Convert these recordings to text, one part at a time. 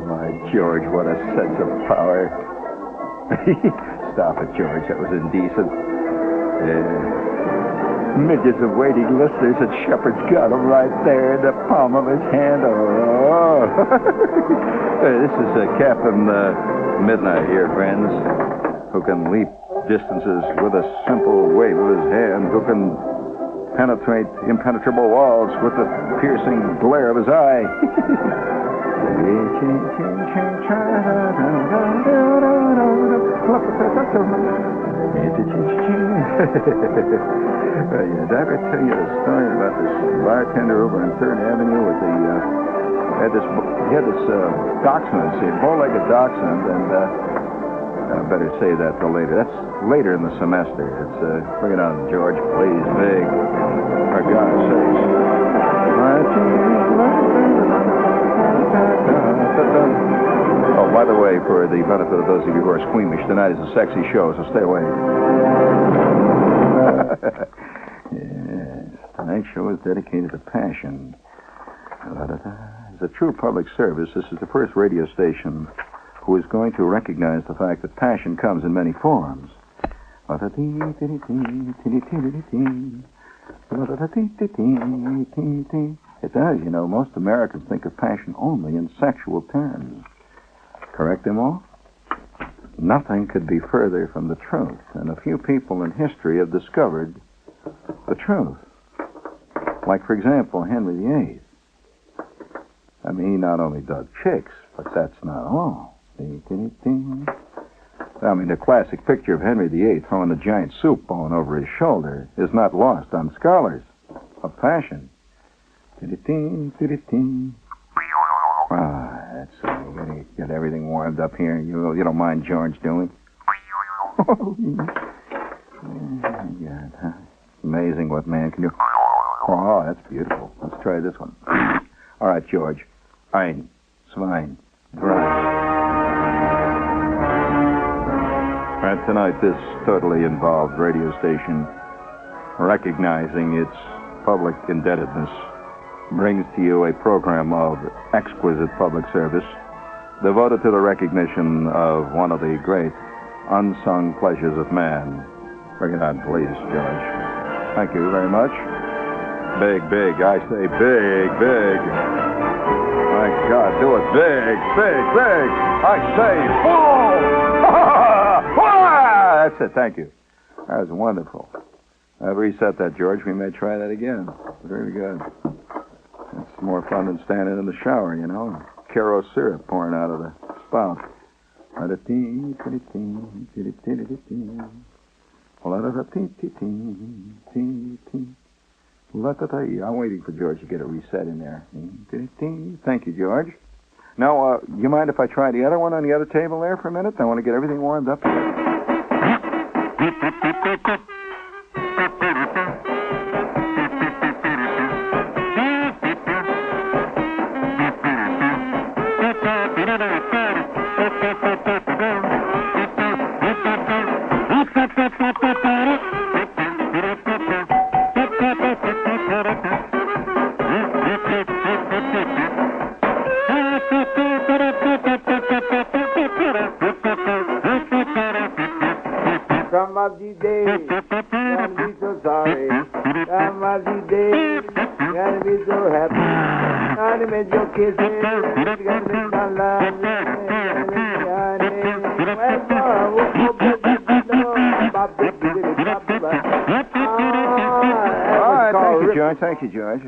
my George, what a sense of power. Stop it, George. That was indecent. Midgets of waiting listeners at Shepard's got him right there in the palm of his hand. Oh. Hey, this is Captain Midnight here, friends, who can leap distances with a simple wave of his hand, who can penetrate impenetrable walls with the piercing glare of his eye. Did I ever tell you the story about this bartender over on 3rd Avenue with the he had this dachshund, bow-legged dachshund, and I better say that till later. That's later in the semester. It's bring it on, George, please, big. For God's sakes. Oh, by the way, for the benefit of those of you who are squeamish, tonight is a sexy show, so stay away. Yes, tonight's show is dedicated to passion. As a true public service, this is the first radio station who is going to recognize the fact that passion comes in many forms. It does, you know. Most Americans think of passion only in sexual terms. Correct them all? Nothing could be further from the truth, and a few people in history have discovered the truth. Like, for example, Henry VIII. I mean, he not only dug chicks, but that's not all. I mean, the classic picture of Henry VIII throwing a giant soup bone over his shoulder is not lost on scholars of passion. That's we're going to get everything warmed up here. You don't mind George doing? God, huh? Amazing what man can do. Oh, that's beautiful. Let's try this one. All right, George. Ein, zwei, drei. And tonight, this totally involved radio station, recognizing its public indebtedness, brings to you a program of exquisite public service devoted to the recognition of one of the great unsung pleasures of man. Bring it on, please, George. Thank you very much. Big, big. I say big, big. My God, do it big, big, big. I say boom! That's it, thank you. That was wonderful. I've reset that, George. We may try that again. Very good. It's more fun than standing in the shower, you know. Caro syrup pouring out of the spout. I'm waiting for George to get a reset in there. Thank you, George. Now, you mind if I try the other one on the other table there for a minute? I want to get everything warmed up here. Some of the days, gonna be so sorry. Some of the days, gonna be so happy. Gonna make your kisses, gonna make my love, gonna make Thank you, George.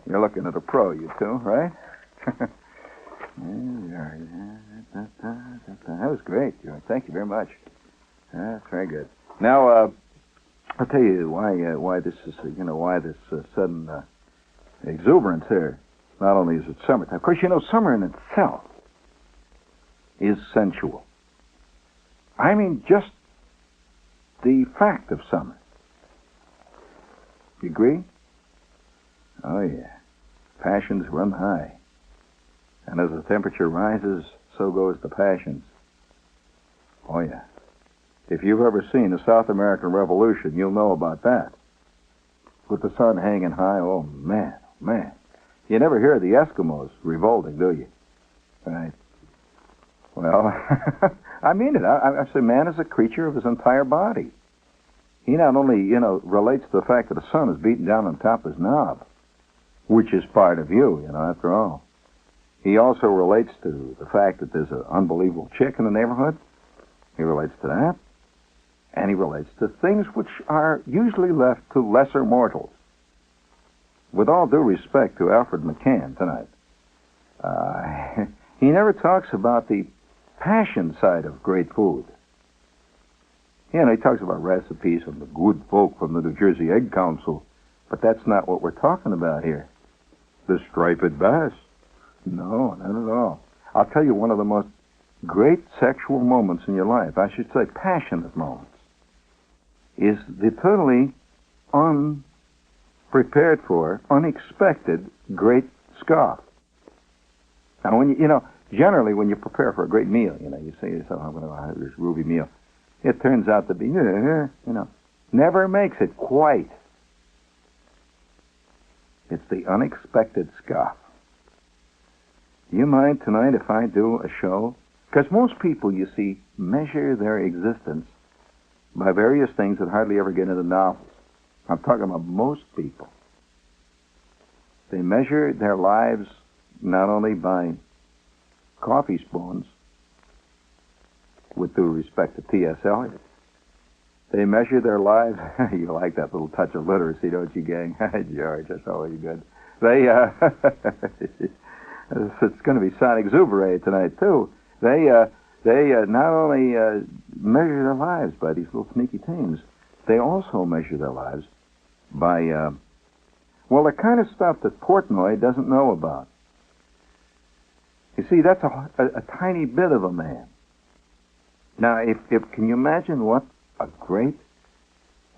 You're looking at a pro, you two, right? That was great, George. Thank you very much. That's very good. Now, I'll tell you why this is, why this sudden exuberance here. Not only is it summertime. Of course, summer in itself is sensual. I mean, just the fact of summer. You agree? Oh, yeah. Passions run high. And as the temperature rises, so goes the passions. Oh, yeah. If you've ever seen the South American Revolution, you'll know about that. With the sun hanging high, oh, man. You never hear of the Eskimos revolting, do you? Right. Well, I mean it. I say man is a creature of his entire body. He not only, relates to the fact that the sun is beating down on top of his knob, which is part of you, after all. He also relates to the fact that there's an unbelievable chick in the neighborhood. He relates to that. And he relates to things which are usually left to lesser mortals. With all due respect to Alfred McCann tonight, he never talks about the passion side of great food. He talks about recipes from the good folk from the New Jersey Egg Council, but that's not what we're talking about here. The striped bass. No, not at all. I'll tell you one of the most great sexual moments in your life, I should say passionate moments, is the totally unprepared for, unexpected great scoff. Now, when generally when you prepare for a great meal, you say to yourself, I'm going to have this ruby meal. It turns out to be, never makes it quite. It's the unexpected scoff. Do you mind tonight if I do a show? Because most people, you see, measure their existence by various things that hardly ever get into novels. I'm talking about most people. They measure their lives not only by coffee spoons, with due respect to T.S. Eliot. They measure their lives. You like that little touch of literacy, don't you, gang? George, that's always good. They, it's going to be Sonic Exuberate tonight, too. They not only measure their lives by these little sneaky things, they also measure their lives by, the kind of stuff that Portnoy doesn't know about. You see, that's a tiny bit of a man. Now, if can you imagine what a great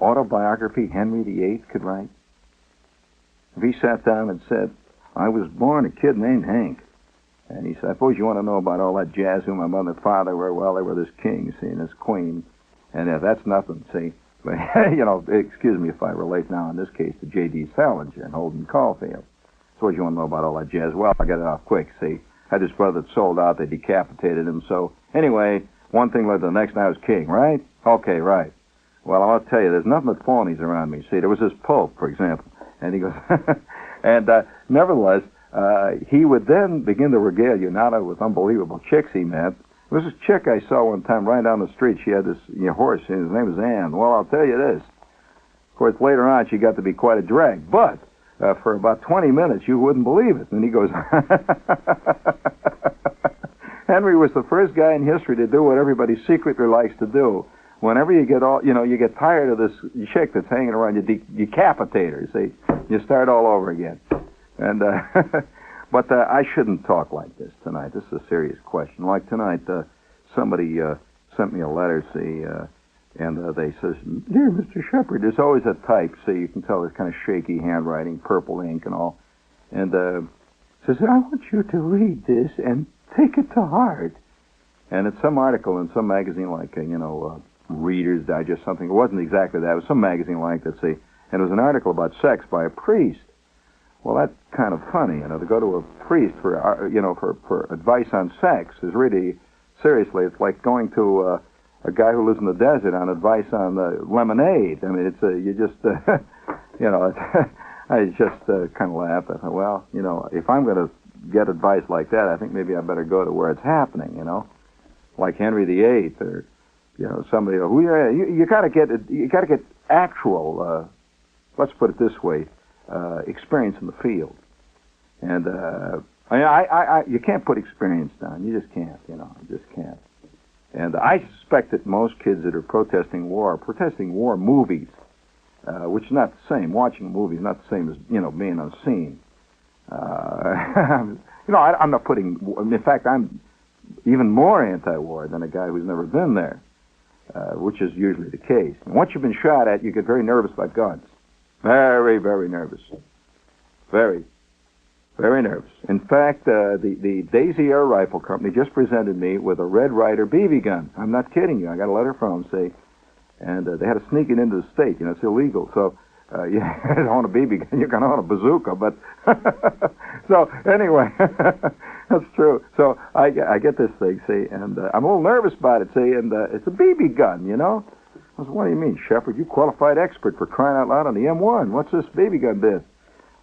autobiography Henry VIII could write? If he sat down and said, I was born a kid named Hank. And he said, I suppose you want to know about all that jazz who my mother and father were. Well, they were this king, see, and this queen. And that's nothing, see. But, excuse me if I relate now in this case to J.D. Salinger and Holden Caulfield. Suppose you want to know about all that jazz. Well, I got it off quick, see. I had this brother that sold out. They decapitated him. So, anyway, one thing led to the next, and I was king, right? Okay, right. Well, I'll tell you, there's nothing but phonies around me. See, there was this Pope, for example. And he goes, and nevertheless, he would then begin to regale you not with unbelievable chicks he met. There was this chick I saw one time right down the street. She had this horse, and his name was Ann. Well, I'll tell you this. Of course, later on, she got to be quite a drag. But for about 20 minutes, you wouldn't believe it. And he goes, Henry was the first guy in history to do what everybody secretly likes to do. Whenever you get you get tired of this chick that's hanging around, you decapitate her. See, you start all over again. And but I shouldn't talk like this tonight. This is a serious question. Like tonight, somebody sent me a letter, see, and they says, "Dear Mr. Shepard," there's always a type, see, you can tell there's kind of shaky handwriting, purple ink and all, and says, "I want you to read this and take it to heart." And it's some article in some magazine like Reader's Digest, something. It wasn't exactly that. It was some magazine like that, see, and it was an article about sex by a priest. Well, that's kind of funny, to go to a priest for advice on sex is really, seriously, it's like going to a guy who lives in the desert on advice on lemonade. I mean, it's you just, I just kind of laughed. I thought, well, if I'm going to get advice like that, I think maybe I better go to where it's happening, like Henry VIII or, somebody. You got to get actual. Let's put it this way. Experience in the field, and you can't put experience down. You just can't, you just can't. And I suspect that most kids that are protesting war movies, which is not the same. Watching a movie is not the same as being on scene. I'm not putting. In fact, I'm even more anti-war than a guy who's never been there, which is usually the case. And once you've been shot at, you get very nervous about guns. Very, very nervous. Very, very nervous. In fact, the Daisy Air Rifle Company just presented me with a Red Ryder BB gun. I'm not kidding you. I got a letter from them, and they had to sneak it into the state. It's illegal. So You don't own a BB gun, you're going to own a bazooka, but... So, anyway, that's true. So, I get this thing, see, and I'm a little nervous about it, see, and it's a BB gun, you know? I said, what do you mean, Shepard? You qualified expert for crying out loud on the M1. What's this BB gun bit?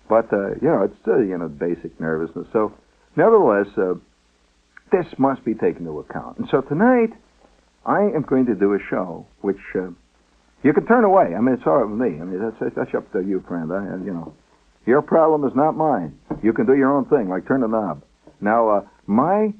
But, it's still, basic nervousness. So, nevertheless, this must be taken into account. And so tonight, I am going to do a show which you can turn away. I mean, it's all right with me. I mean, that's up to you, friend. Your problem is not mine. You can do your own thing, like turn the knob. Now, my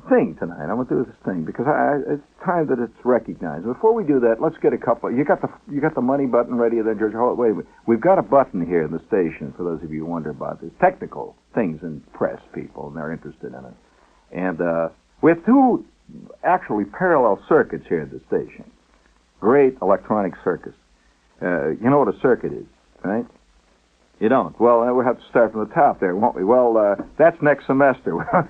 thing tonight, I'm going to do this thing because it's time that it's recognized. Before we do that, let's get a couple. You got the money button ready there, George? Hold, wait a minute. We've got a button here in the station for those of you who wonder about this. Technical things in press, people, and they're interested in it. And we have two actually parallel circuits here at the station. Great electronic circuits. You know what a circuit is, right? You don't. Well, we'll have to start from the top there, won't we? Well, that's next semester.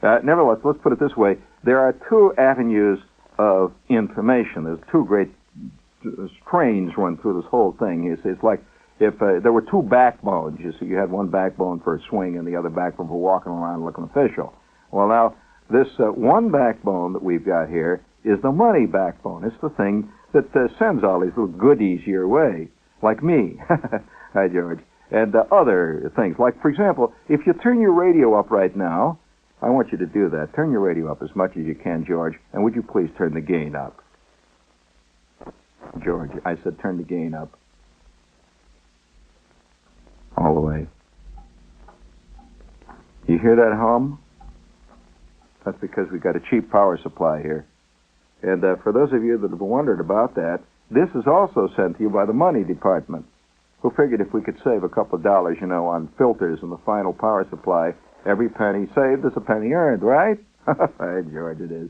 Nevertheless, let's put it this way. There are two avenues of information. There's two great trains run through this whole thing. It's like if there were two backbones. You see, you had one backbone for a swing and the other backbone for walking around looking official. Well, now, this one backbone that we've got here is the money backbone. It's the thing that sends all these little goodies your way, like me. Hi, George. And other things. Like, for example, if you turn your radio up right now, I want you to do that. Turn your radio up as much as you can, George. And would you please turn the gain up? George, I said turn the gain up. All the way. You hear that hum? That's because we got a cheap power supply here. And for those of you that have wondered about that, this is also sent to you by the money department, who figured if we could save a couple of dollars, on filters and the final power supply, every penny saved is a penny earned, right? Right, George, it is.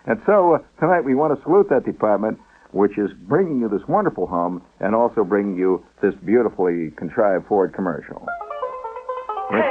And so tonight we want to salute that department, which is bringing you this wonderful hum and also bringing you this beautifully contrived Ford commercial. Yeah.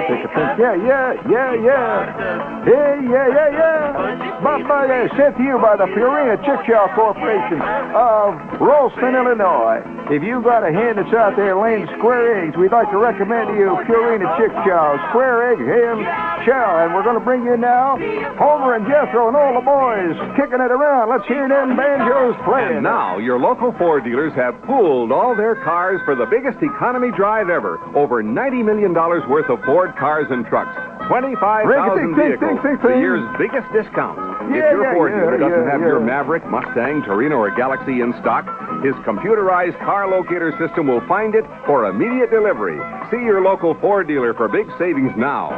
Sent to you by the Purina Chick-Chow Corporation of Ralston, Illinois. If you've got a hen that's out there laying square eggs, we'd like to recommend to you Purina Chick-Chow Square Egg Hen Chow. And we're going to bring you now Homer and Jethro and all the boys kicking it around. Let's hear them banjos playing. And now, your local Ford dealers have pooled all their cars for the biggest economy drive ever. Over $90 million worth of Ford cars and trucks. 25,000 vehicles. The year's biggest discount. If your Ford dealer doesn't have your Maverick, Mustang, Torino, or Galaxy in stock, his computerized car locator system will find it for immediate delivery. See your local Ford dealer for big savings now.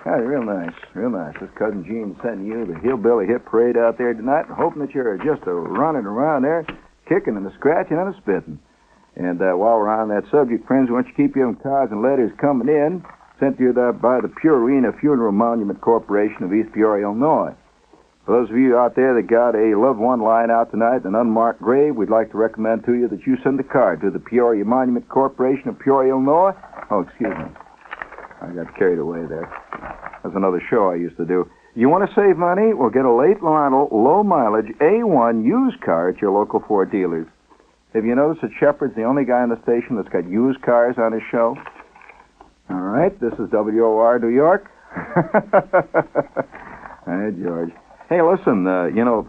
Hey, real nice, real nice. This Cousin Gene sending you the Hillbilly Hit Parade out there tonight, hoping that you're just running around there, kicking and scratching and spitting. And while we're on that subject, friends, we want you to keep your cards and letters coming in, sent to you by the Purina Funeral Monument Corporation of East Peoria, Illinois. For those of you out there that got a loved one lying out tonight in an unmarked grave, we'd like to recommend to you that you send a card to the Peoria Monument Corporation of Peoria, Illinois. Oh, excuse me. I got carried away there. That's another show I used to do. You want to save money? Well, get a late model, low mileage A1 used car at your local Ford dealers. Have you noticed that Shepard's the only guy on the station that's got used cars on his show? All right, this is WOR New York. Hey, George. Hey, listen,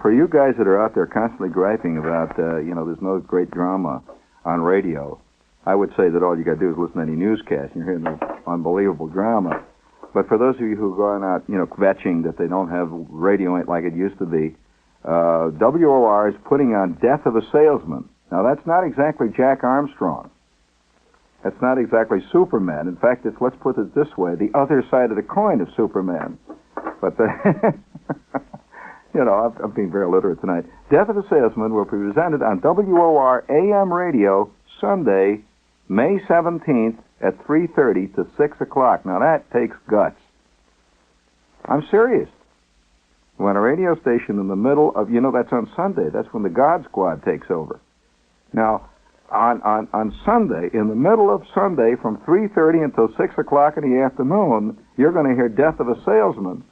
for you guys that are out there constantly griping about, there's no great drama on radio, I would say that all you got to do is listen to any newscast, and you're hearing the unbelievable drama. But for those of you who are going out, kvetching that they don't have radio like it used to be, WOR is putting on Death of a Salesman. Now, that's not exactly Jack Armstrong. That's not exactly Superman. In fact, let's put it this way, the other side of the coin of Superman. But, I'm being very illiterate tonight. Death of a Salesman will be presented on WOR AM radio Sunday, May 17th at 3:30 to 6 o'clock. Now, that takes guts. I'm serious. When a radio station in the middle of, that's on Sunday. That's when the God Squad takes over. Now, on Sunday, in the middle of Sunday, from 3:30 until 6 o'clock in the afternoon, you're going to hear Death of a Salesman,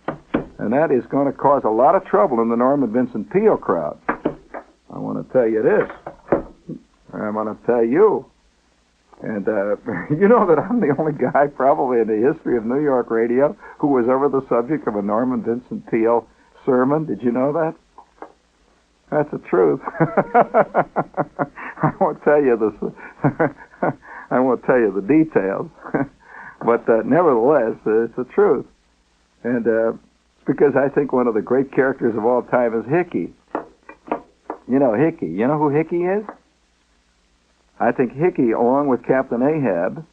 and that is going to cause a lot of trouble in the Norman Vincent Peale crowd. I want to tell you this. I'm going to tell you. And you know that I'm the only guy probably in the history of New York radio who was ever the subject of a Norman Vincent Peale sermon. Did you know that? That's the truth. I won't tell you this. I won't tell you the details. But nevertheless, it's the truth. And it's because I think one of the great characters of all time is Hickey. You know Hickey. You know who Hickey is? I think Hickey, along with Captain Ahab,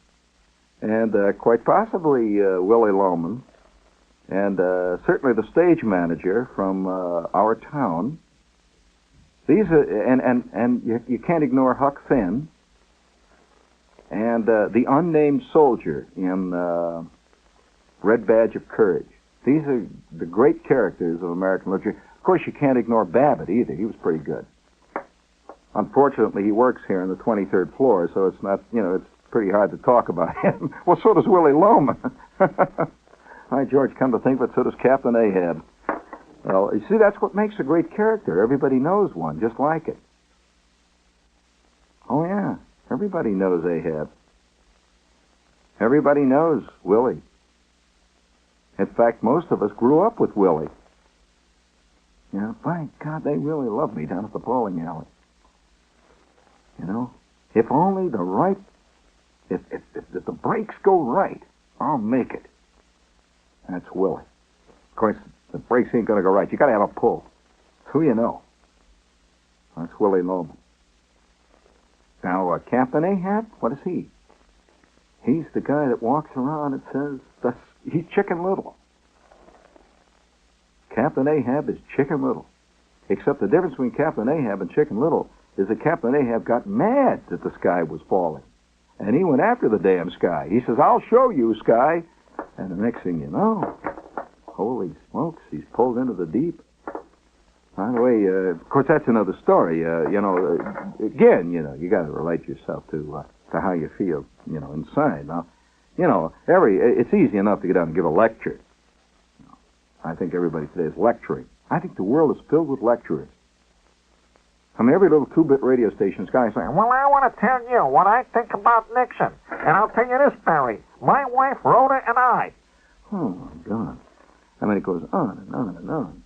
and quite possibly Willie Loman, and certainly the stage manager from our town. These are, and you can't ignore Huck Finn, and the unnamed soldier in Red Badge of Courage. These are the great characters of American literature. Of course, you can't ignore Babbitt either. He was pretty good. Unfortunately, he works here on the 23rd floor, so it's not, it's pretty hard to talk about him. Well, so does Willie Loman. Hi, George, come to think of it, so does Captain Ahab. Well, you see, that's what makes a great character. Everybody knows one, just like it. Oh, yeah. Everybody knows Ahab. Everybody knows Willie. In fact, most of us grew up with Willie. By God, they really loved me down at the bowling alley. If only the right, if the brakes go right, I'll make it. That's Willie. Of course, the brakes ain't going to go right. You got to have a pull. Who you know? That's Willie Loman. Now, Captain Ahab, what is he? He's the guy that walks around and says, he's Chicken Little. Captain Ahab is Chicken Little. Except the difference between Captain Ahab and Chicken Little is that Captain Ahab got mad that the sky was falling. And he went after the damn sky. He says, I'll show you, sky. And the next thing you know, holy smokes, he's pulled into the deep. By the way, of course, that's another story. Again, you got to relate yourself to how you feel, inside. Now, it's easy enough to get out and give a lecture. I think everybody today is lecturing. I think the world is filled with lecturers. I mean, every little 2-bit radio station's guy saying, well, I want to tell you what I think about Nixon. And I'll tell you this, Barry. My wife, Rhoda, and I. Oh, my God. I mean, it goes on and on and on.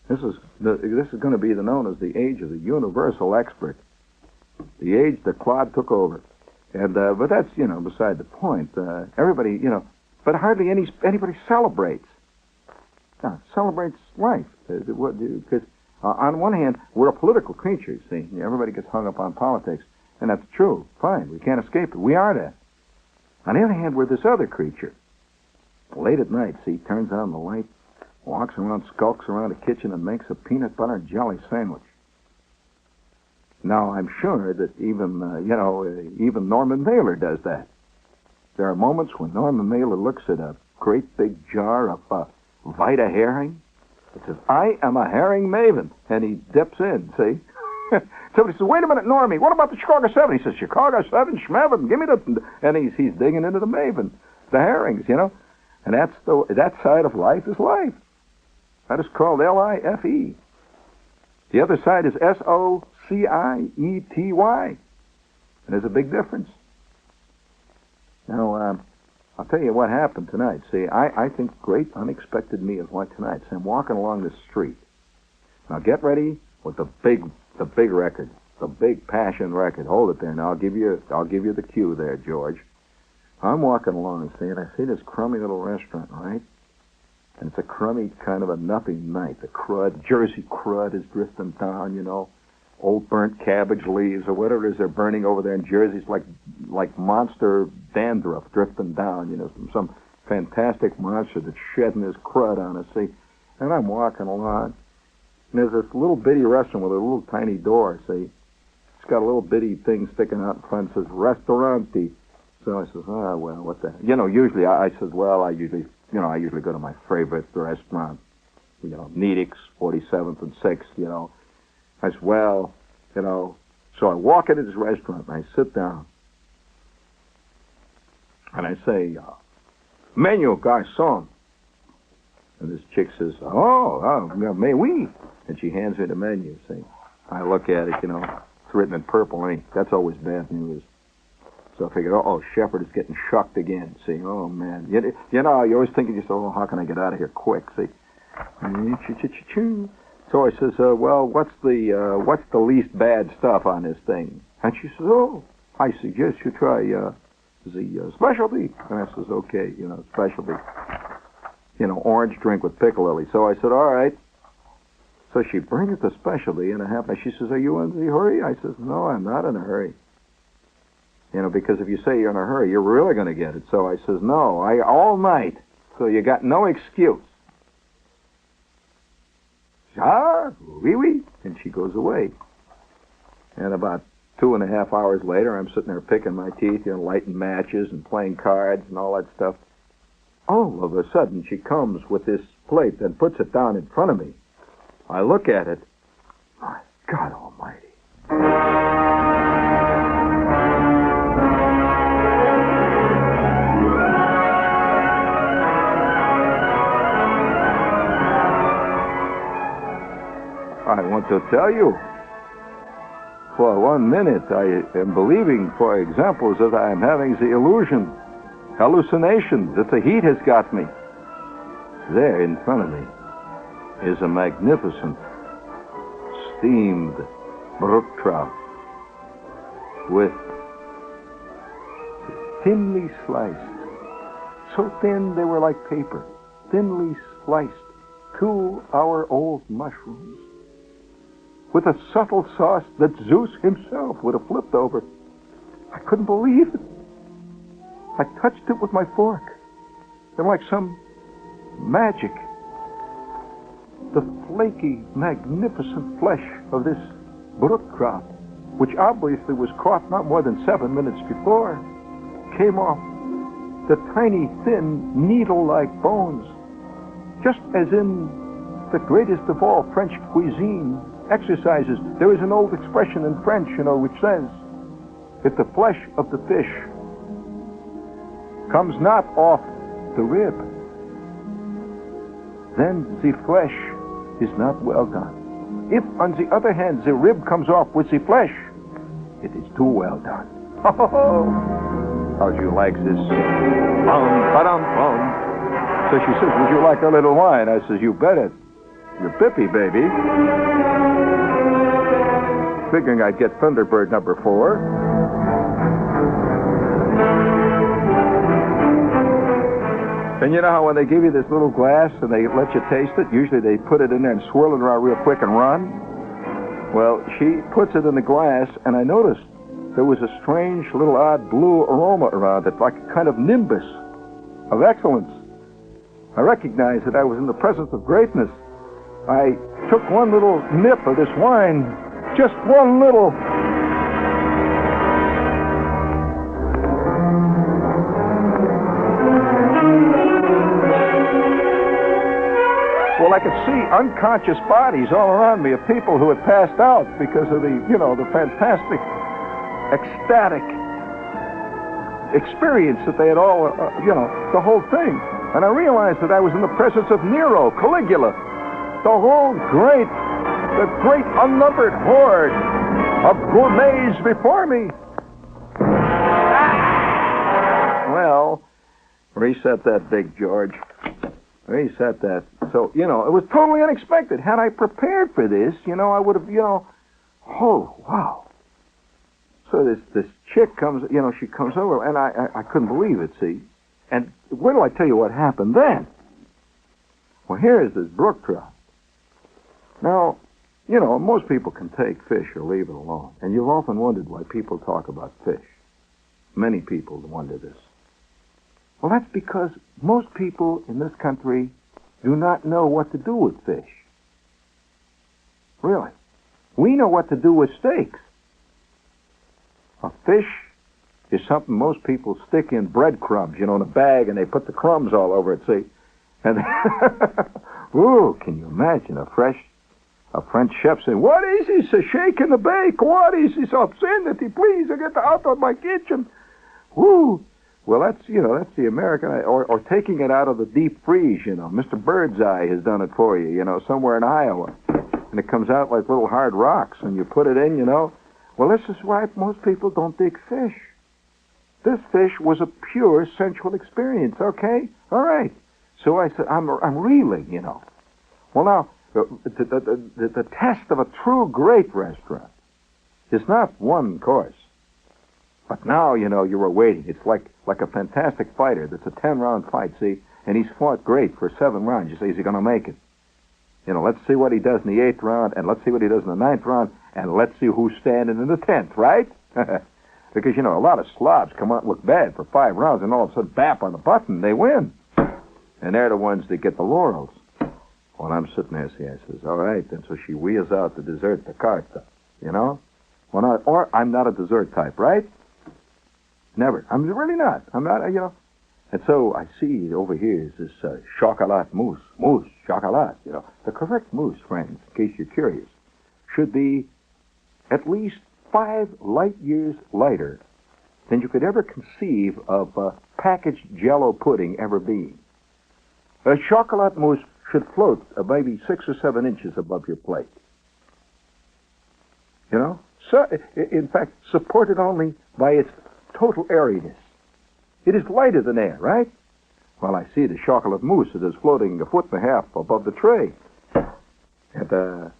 This is going to be known as the age of the universal expert. The age that Claude took over. And but that's, beside the point. Everybody, but hardly anybody celebrates. Celebrates life. Because on one hand, we're a political creature, you see. Everybody gets hung up on politics. And that's true. Fine. We can't escape it. We are that. On the other hand, we're this other creature. Late at night, see, turns on the light, walks around, skulks around the kitchen, and makes a peanut butter and jelly sandwich. Now, I'm sure that even Norman Mailer does that. There are moments when Norman Mailer looks at a great big jar of Vita herring. It says, I am a herring maven. And he dips in, see? Somebody says, wait a minute, Normie, what about the Chicago 7? He says, Chicago 7, Schmevin, give me the... And he's digging into the maven, the herrings, And that side of life is life. That is called L-I-F-E. The other side is S-O-C-I-E-T-Y. And there's a big difference. Now, I'll tell you what happened tonight. See, I think great unexpected meals like tonight. So I'm walking along this street. Now get ready with the big record, the big passion record. Hold it there. Now I'll give you the cue there, George. I'm walking along, see, and I see this crummy little restaurant, right? And it's a crummy kind of a nothing night. The Jersey crud is drifting down, old burnt cabbage leaves or whatever it is they're burning over there in Jersey. It's like monster dandruff drifting down, some fantastic monster that's shedding his crud on us, see. And I'm walking along, and there's this little bitty restaurant with a little tiny door, see. It's got a little bitty thing sticking out in front that says Restaurante. So I says, well, what the... usually I says, well, I usually go to my favorite restaurant, Nedick's, 47th and 6th, I said, well, so I walk into this restaurant and I sit down. And I say, menu, garçon. And this chick says, oh, mais oui. And she hands me the menu, see. I look at it, it's written in purple ink. That's always bad news. So I figured, Shepherd is getting shucked again. See, oh, man. You're always thinking to yourself, how can I get out of here quick? See. So I says, what's the least bad stuff on this thing? And she says, I suggest you try the specialty. And I says, okay, specialty. Orange drink with pickle lily. So I said, all right. So she brings the specialty in a half hour. She says, are you in a hurry? I says, no, I'm not in a hurry. Because if you say you're in a hurry, you're really going to get it. So I says, no, all night. So you got no excuse. Ah, oui. And she goes away. And about 2.5 hours later, I'm sitting there picking my teeth, lighting matches and playing cards and all that stuff. All of a sudden, she comes with this plate and puts it down in front of me. I look at it. My God almighty. I want to tell you, for 1 minute, I am believing, for examples, that I am having the illusion, hallucination, that the heat has got me. There in front of me is a magnificent steamed brook trout with thinly sliced, so thin they were like paper, thinly sliced 2-hour-old mushrooms, with a subtle sauce that Zeus himself would have flipped over. I couldn't believe it. I touched it with my fork, and like some magic, the flaky, magnificent flesh of this brook trout, which obviously was caught not more than 7 minutes before, came off the tiny, thin, needle-like bones, just as in the greatest of all French cuisine exercises. There is an old expression in French, which says, if the flesh of the fish comes not off the rib, then the flesh is not well done. If, on the other hand, the rib comes off with the flesh, it is too well done. How'd you like this? Bum, ba-dum, bum. So she says, would you like a little wine? I says, you bet it. You're pippy, baby. Figuring I'd get Thunderbird number 4. And you know how when they give you this little glass and they let you taste it, usually they put it in there and swirl it around real quick and run? Well, she puts it in the glass, and I noticed there was a strange little odd blue aroma around it, like a kind of nimbus of excellence. I recognized that I was in the presence of greatness. I took one little nip of this wine, just one little. Well, I could see unconscious bodies all around me of people who had passed out because of the fantastic, ecstatic experience that they had all, the whole thing. And I realized that I was in the presence of Nero, Caligula, the great unnumbered horde of gourmets before me. Well, reset that, Big George. Reset that. So, it was totally unexpected. Had I prepared for this, I would have, oh, wow. So this chick comes, she comes over, and I couldn't believe it, see. And where do I tell you what happened then? Well, here is this brook trout. Now, most people can take fish or leave it alone. And you've often wondered why people talk about fish. Many people wonder this. Well, that's because most people in this country do not know what to do with fish. Really. We know what to do with steaks. A fish is something most people stick in breadcrumbs, in a bag, and they put the crumbs all over it, see? And, ooh, can you imagine a French chef saying, what is this, a shake in the bake? What is this obscenity? Please, get out of my kitchen. Woo! Well, that's the American, or taking it out of the deep freeze, Mr. Birdseye has done it for you, somewhere in Iowa. and it comes out like little hard rocks, and you put it in, you know. Well, this is why most people don't dig fish. This fish was a pure sensual experience, okay? All right. So I said, I'm reeling, you know. Well, now, the test of a true great restaurant is not one course. But now, you know, you're waiting. It's like a fantastic fighter that's a 10-round fight, see? And he's fought great for 7 rounds. You say, is he going to make it? You know, let's see what he does in the 8th round, and let's see what he does in the 9th round, and let's see who's standing in the 10th, right? Because, you know, a lot of slobs come out and look bad for 5 rounds, and all of a sudden, bap on the button, they win. And they're the ones that get the laurels. Well, I'm sitting there, see, I says, all right, then so she wheels out the dessert, the carta, you know? Well, or I'm not a dessert type, right? Never. I'm really not. I'm not, you know. And so I see over here is this chocolat mousse. Mousse, chocolat, you know. The correct mousse, friends, in case you're curious, should be at least 5 light years lighter than you could ever conceive of packaged Jell-O pudding ever being. A chocolat mousse should float maybe 6 or 7 inches above your plate. You know? So, in fact, supported only by its total airiness. It is lighter than air, right? Well, I see the chocolate mousse. It is floating 1.5 feet above the tray. And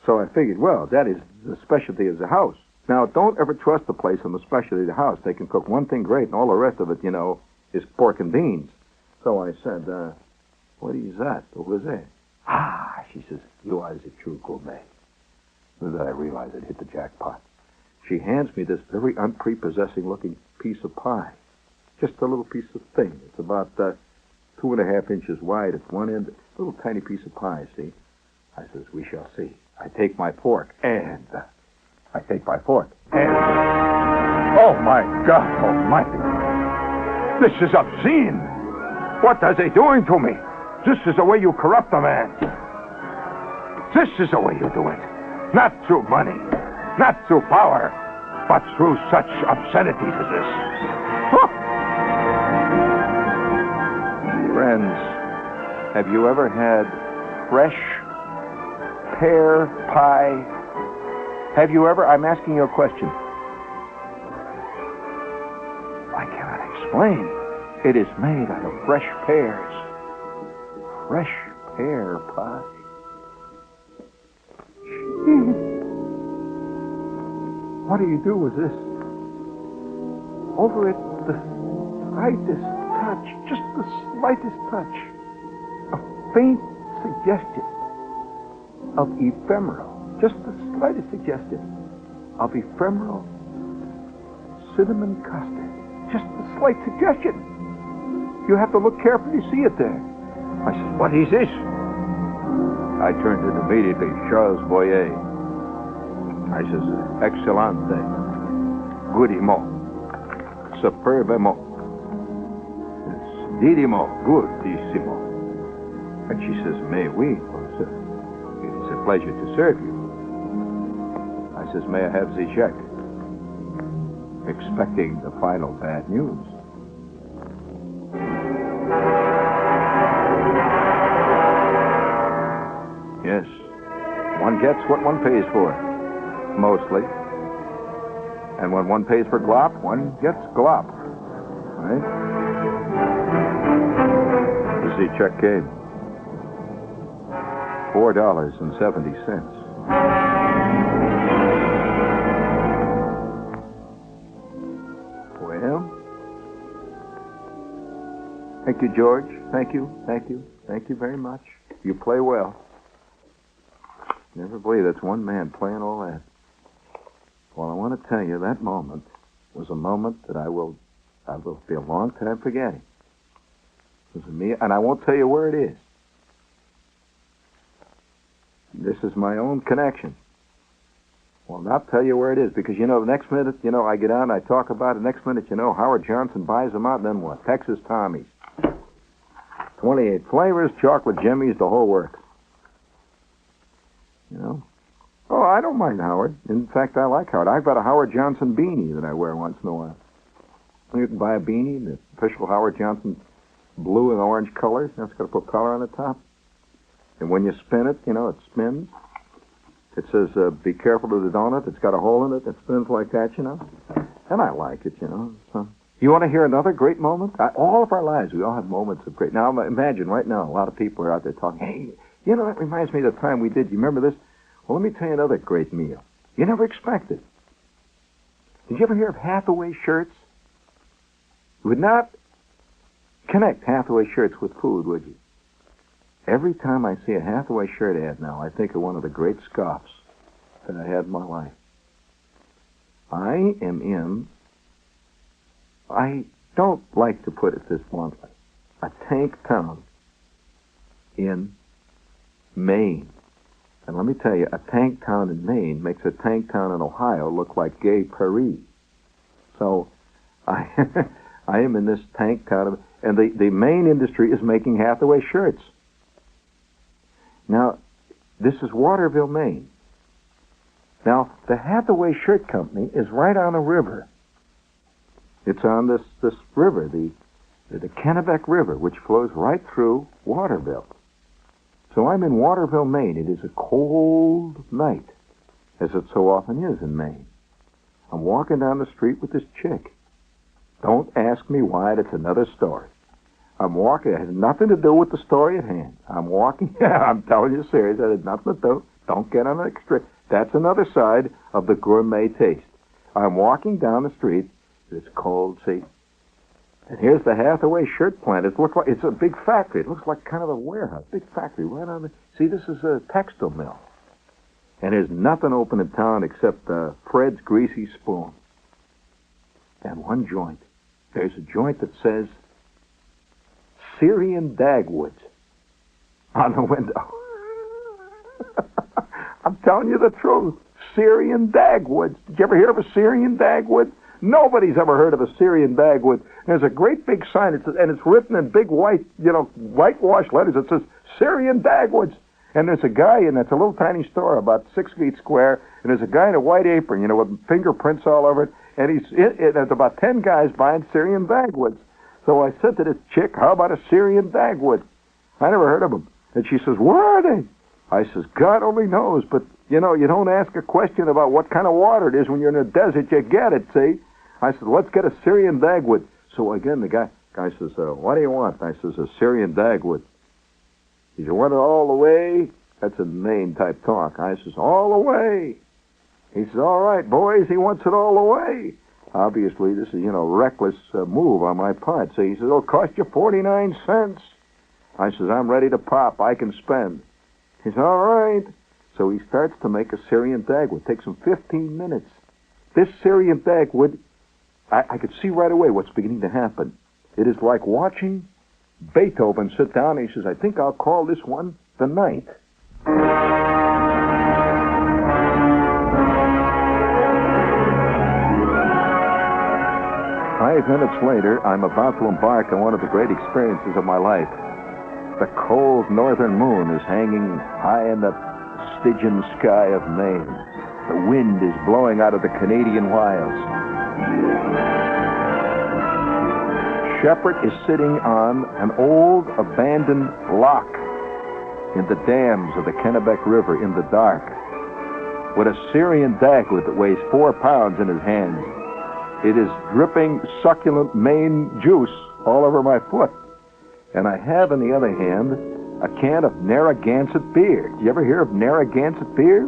so I figured, well, that is the specialty of the house. Now, don't ever trust the place on the specialty of the house. They can cook one thing great, and all the rest of it, you know, is pork and beans. So I said, what is that? What was that? Ah, she says, you are a true gourmet. And then I realized I'd hit the jackpot. She hands me this very unprepossessing-looking piece of pie. Just a little piece of thing. It's about 2.5 inches wide at one end. A little tiny piece of pie, see? I says, we shall see. I take my fork, and I take my fork, and oh, my God almighty. This is obscene. What are they doing to me? This is the way you corrupt a man. This is the way you do it. Not through money, not through power, but through such obscenities as this. Huh. Friends, have you ever had fresh pear pie? Have you ever? I'm asking you a question. I cannot explain. It is made out of fresh pears. Fresh pear pie. What do you do with this? Over it, the slightest touch, just the slightest touch, a faint suggestion of ephemeral, just the slightest suggestion of ephemeral cinnamon custard. Just a slight suggestion. You have to look carefully to see it there. I said, what is this? I turned it immediately, Charles Boyer. I says, excellente, goodimo, superbemo, didimo, goodissimo. And she says, mais oui, sir. It is a pleasure to serve you. I says, may I have the check? Expecting the final bad news. Yes, one gets what one pays for, mostly. And when one pays for glop, one gets glop. Right? The check came. $4.70. Well, thank you, George. Thank you, thank you, thank you very much. You play well. Never believe that's one man playing all that. Well, I want to tell you that moment was a moment that I will be a long time forgetting. It was me, and I won't tell you where it is. This is my own connection. Well, not tell you where it is, because, you know, the next minute, you know, I get out and I talk about it. The next minute, you know, Howard Johnson buys them out, and then what? Texas Tommies. 28 flavors, chocolate jimmies, the whole works. You know? Oh, I don't mind Howard. In fact, I like Howard. I've got a Howard Johnson beanie that I wear once in a while. You can buy a beanie, the official Howard Johnson blue and orange colors. That's got to put color on the top. And when you spin it, you know, it spins. It says, be careful of the donut. It's got a hole in it that spins like that, you know. And I like it, you know. So, you want to hear another great moment? All of our lives, we all have moments of great. Now, imagine right now, a lot of people are out there talking, hey, you know, that reminds me of the time we did. You remember this? Well, let me tell you another great meal. You never expected. Did you ever hear of Hathaway shirts? You would not connect Hathaway shirts with food, would you? Every time I see a Hathaway shirt ad now, I think of one of the great scoffs that I had in my life. I don't like to put it this bluntly, a tank town in Maine. And let me tell you, a tank town in Maine makes a tank town in Ohio look like Gay Paris. So I am in this tank town, and the Maine industry is making Hathaway shirts. Now, this is Waterville, Maine. Now, the Hathaway Shirt Company is right on a river. It's on this river, the Kennebec River, which flows right through Waterville. So I'm in Waterville, Maine. It is a cold night, as it so often is in Maine. I'm walking down the street with this chick. Don't ask me why, that's another story. I'm walking, it has nothing to do with the story at hand. I'm walking, I'm telling you serious, that has nothing to do. Don't get on the extreme. That's another side of the gourmet taste. I'm walking down the street, it's cold, see? And here's the Hathaway shirt plant. It looks like, it's a big factory. It looks like kind of a warehouse, big factory right on the, see, this is a textile mill. And there's nothing open in town except Fred's Greasy Spoon. And one joint. There's a joint that says Syrian Dagwood on the window. I'm telling you the truth. Syrian Dagwood. Did you ever hear of a Syrian Dagwood? Nobody's ever heard of a Syrian Dagwood. There's a great big sign, and it's written in big white, whitewashed letters. It says Syrian Dagwoods. And there's a guy, and it's a little tiny store, about 6 feet square, and there's a guy in a white apron, with fingerprints all over it, and there's about 10 guys buying Syrian Dagwoods. So I said to this chick, how about a Syrian Dagwood? I never heard of them. And she says, where are they? I says, God only knows, but, you don't ask a question about what kind of water it is when you're in the desert, you get it, see? I said, let's get a Syrian Dagwood. So again, the guy says, what do you want? I says, a Syrian Dagwood. He said, want it all the way? That's a Maine type talk. I says, all the way. He says, all right, boys, he wants it all the way. Obviously, this is, reckless move on my part. So he says, it'll cost you 49 cents. I says, I'm ready to pop. I can spend. He says, all right. So he starts to make a Syrian Dagwood. It takes him 15 minutes. This Syrian Dagwood, I could see right away what's beginning to happen. It is like watching Beethoven sit down, and he says, I think I'll call this one The Night. 5 minutes later, I'm about to embark on one of the great experiences of my life. The cold northern moon is hanging high in the Stygian sky of Maine. The wind is blowing out of the Canadian wilds. Shepherd is sitting on an old abandoned lock in the dams of the Kennebec River in the dark with a Syrian Dagwood that weighs 4 pounds in his hands. It is dripping succulent Maine juice all over my foot. And I have, in the other hand, a can of Narragansett beer. Do you ever hear of Narragansett beer?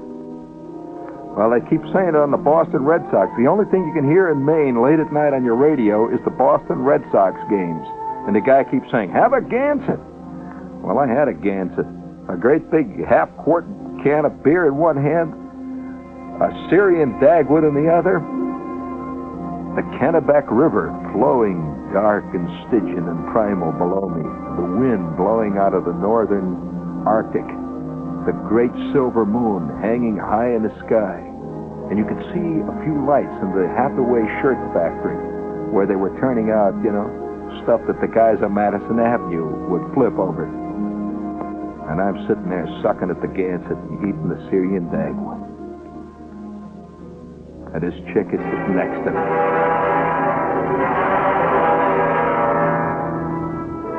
Well, they keep saying it on the Boston Red Sox. The only thing you can hear in Maine late at night on your radio is the Boston Red Sox games. And the guy keeps saying, have a Gansett. Well, I had a Gansett. A great big half-quart can of beer in one hand, a Syrian Dagwood in the other, the Kennebec River flowing dark and Stygian and primal below me, the wind blowing out of the northern Arctic, the great silver moon hanging high in the sky, and you could see a few lights in the Hathaway shirt factory where they were turning out, stuff that the guys on Madison Avenue would flip over. And I'm sitting there sucking at the Gansett and eating the Syrian Dagwood. And this chick is sitting next to me.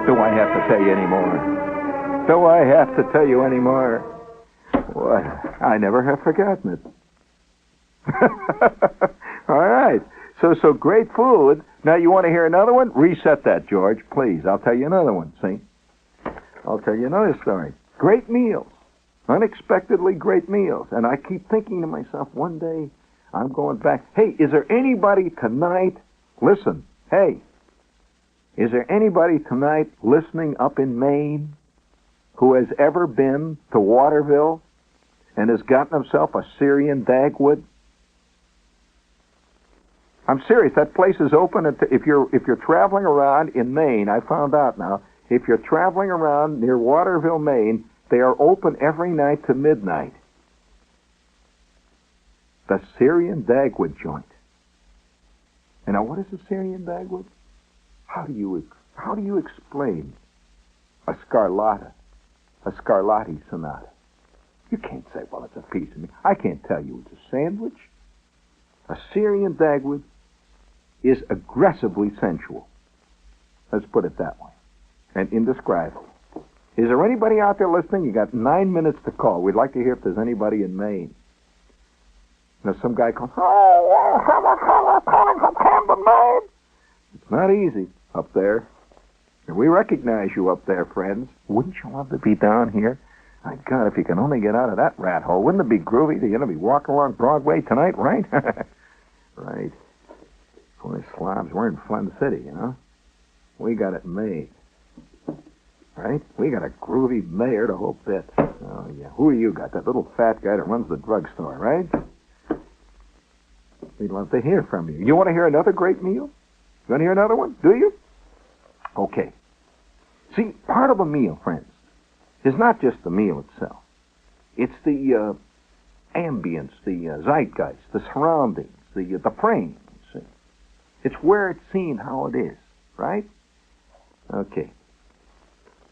Do I have to tell you any more? Do I have to tell you any more? What? I never have forgotten it. All right. So great food. Now, you want to hear another one? Reset that, George, please. I'll tell you another one, see? I'll tell you another story. Great meals. Unexpectedly great meals. And I keep thinking to myself, one day I'm going back. Hey, is there anybody tonight? Listen, hey, is there anybody tonight listening up in Maine who has ever been to Waterville and has gotten himself a Syrian Dagwood? I'm serious. That place is open. If you're traveling around in Maine, I found out now, if you're traveling around near Waterville, Maine, they are open every night to midnight. The Syrian Dagwood joint. And now, what is a Syrian Dagwood? How do you explain a Scarlatti Sonata? You can't say, well, it's a piece of meat. I can't tell you it's a sandwich. A Syrian Dagwood is aggressively sensual. Let's put it that way. And indescribable. Is there anybody out there listening? You got 9 minutes to call. We'd like to hear if there's anybody in Maine. Now, some guy calls, calling from Camden, Maine. It's not easy up there. And we recognize you up there, friends. Wouldn't you love to be down here? My God, if you can only get out of that rat hole, wouldn't it be groovy? You're going to be walking along Broadway tonight, right? Right. Boy, slobs, we're in Fun City, you know. We got it made. Right? We got a groovy mayor to whole bit. Oh, yeah. Who are you got? That little fat guy that runs the drugstore, right? We'd love to hear from you. You want to hear another great meal? You want to hear another one? Do you? Okay. See, part of a meal, friends, is not just the meal itself. It's the ambience, the zeitgeist, the surroundings, the frame, you see. It's where it's seen, how it is, right? Okay.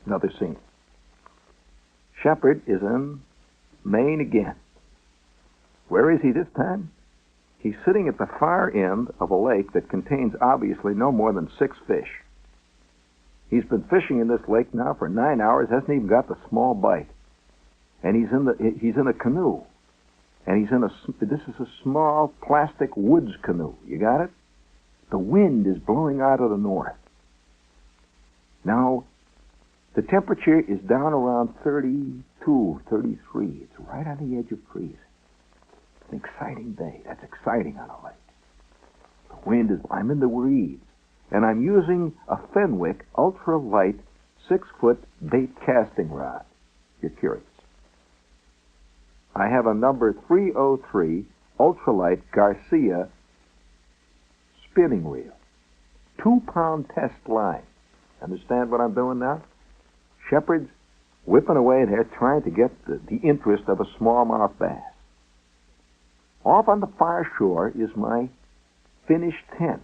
Another scene. Shepherd is in Maine again. Where is he this time? He's sitting at the far end of a lake that contains obviously no more than 6 fish. He's been fishing in this lake now for 9 hours, hasn't even got the small bite. And he's in a canoe. And this is a small plastic woods canoe. You got it? The wind is blowing out of the north. Now, the temperature is down around 32, 33. It's right on the edge of freezing. It's an exciting day. That's exciting on a lake. The wind is, I'm in the reeds, and I'm using a Fenwick ultralight 6-foot bait casting rod. You're curious. I have a number 303 ultralight Garcia spinning reel. 2-pound test line. Understand what I'm doing now? Shepherd's whipping away there trying to get the interest of a smallmouth bass. Off on the far shore is my finished tent,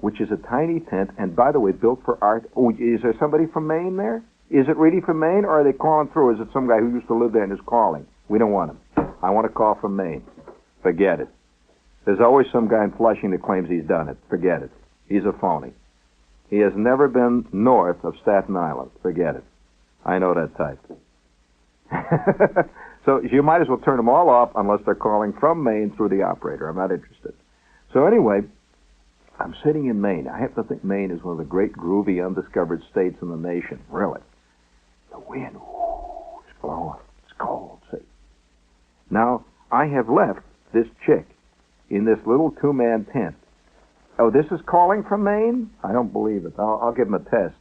which is a tiny tent, and by the way, built for art. Oh, is there somebody from Maine there? Is it really from Maine, or are they calling through? Is it some guy who used to live there and is calling? We don't want him. I want to call from Maine. Forget it. There's always some guy in Flushing that claims he's done it. Forget it. He's a phony. He has never been north of Staten Island. Forget it. I know that type. So you might as well turn them all off unless they're calling from Maine through the operator. I'm not interested. So anyway, I'm sitting in Maine. I happen to think Maine is one of the great groovy undiscovered states in the nation. Really. The wind, is blowing. It's cold, see. Now, I have left this chick in this little 2-man tent. Oh, this is calling from Maine? I don't believe it. I'll give him a test.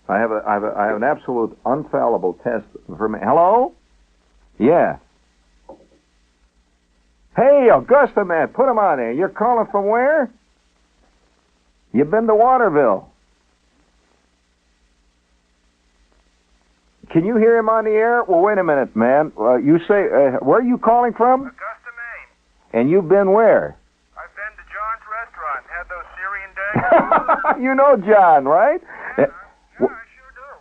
I have an absolute unfallible test for Maine. Hello? Yeah. Hey, Augusta, man, put him on there. You're calling from where? You've been to Waterville. Can you hear him on the air? Well, wait a minute, man. You say, where are you calling from? Augusta, Maine. And you've been where? I've been to John's restaurant and had those Syrian Dagwood. You know John, right? Yeah, I sure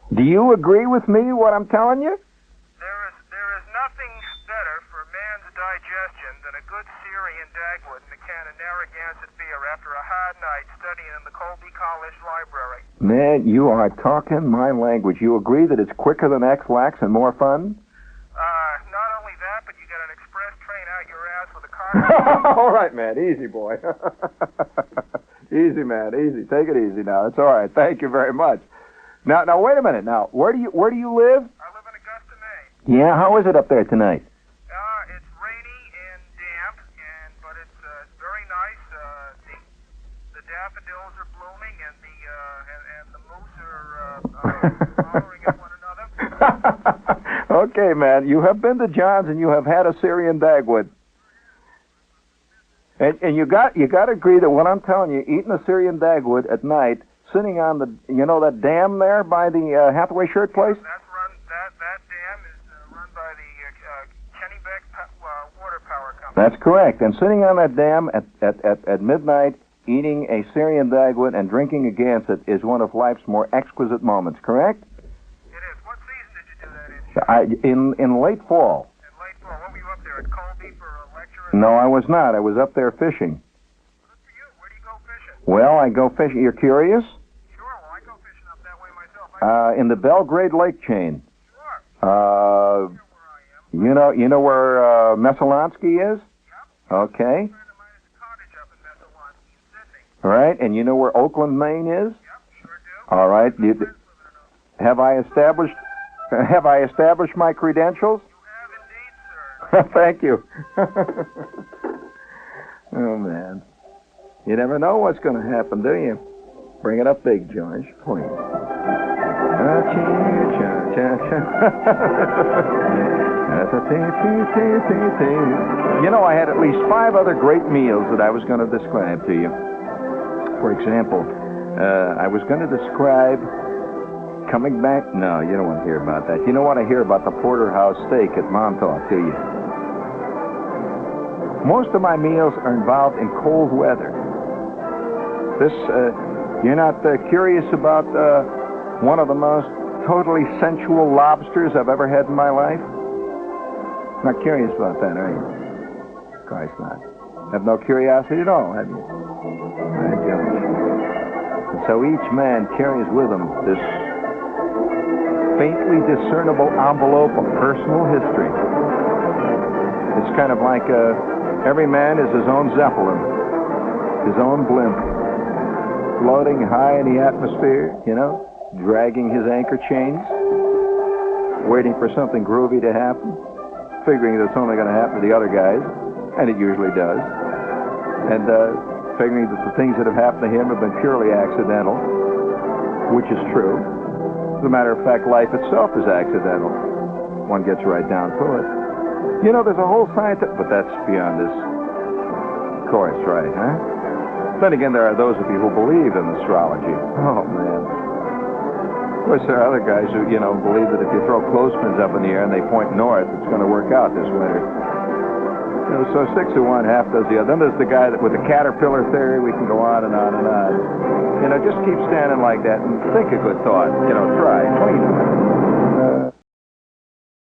do. Do you agree with me, what I'm telling you? There is nothing better for man's digestion than a good Syrian Dagwood and a can of Narragansett beer after a hard night studying in the Colby College Library. Man, you are talking my language. You agree that it's quicker than X-Lax and more fun? All right, man. Easy, boy. Easy, man. Easy. Take it easy now. It's all right. Thank you very much. Now, wait a minute. Now, where do you live? I live in Augusta, Maine. Yeah. How is it up there tonight? It's rainy and damp, but it's very nice. The daffodils are blooming, and the moose are hollering at one another. Okay, man. You have been to John's and you have had a Syrian Dagwood. And you got to agree that what I'm telling you, eating a Syrian Dagwood at night, sitting on that dam there by the Hathaway shirt place? That dam is run by the Kennebec Water Power Company. That's correct. And sitting on that dam at midnight, eating a Syrian Dagwood and drinking against it is one of life's more exquisite moments, correct? It is. What season did you do that in? In late fall. In late fall. What were you up there, at Colby for a lecture? No, I was not. I was up there fishing. Good for you. Where do you go fishing? Well, I go fishing. You're curious? Sure. Well, I go fishing up that way myself. In the Belgrade Lake chain. Sure. I know where I am. You know where Messalonsky is? Yep. Okay. A friend of mine has a cottage up in Messalonsky in Sydney. All right. And you know where Oakland, Maine is? Yep, sure do. All right. Have I established my credentials? You have indeed, sir. Thank you. Oh, man. You never know what's going to happen, do you? Bring it up big, George, please. You know, I had at least 5 other great meals that I was going to describe to you. For example, I was going to describe coming back. No, you don't want to hear about that. You know what I hear about the porterhouse steak at Montauk, do you? Most of my meals are involved in cold weather. You're not curious about one of the most totally sensual lobsters I've ever had in my life? Not curious about that, are you? Of course not. Have no curiosity at all, have you? I don't. And so each man carries with him this faintly discernible envelope of personal history. It's kind of like every man is his own Zeppelin, his own blimp, floating high in the atmosphere, dragging his anchor chains, waiting for something groovy to happen, figuring that it's only going to happen to the other guys, and it usually does, and figuring that the things that have happened to him have been purely accidental, which is true. As a matter of fact, life itself is accidental. One gets right down to it. There's a whole scientific... But that's beyond this course, right, huh? Then again, there are those of you who believe in astrology. Oh, man. Of course, there are other guys who, believe that if you throw clothespins up in the air and they point north, it's going to work out this winter. So 6 of one, half does the other. Then there's the guy with the caterpillar theory. We can go on and on and on. Just keep standing like that and think a good thought. Try. Clean.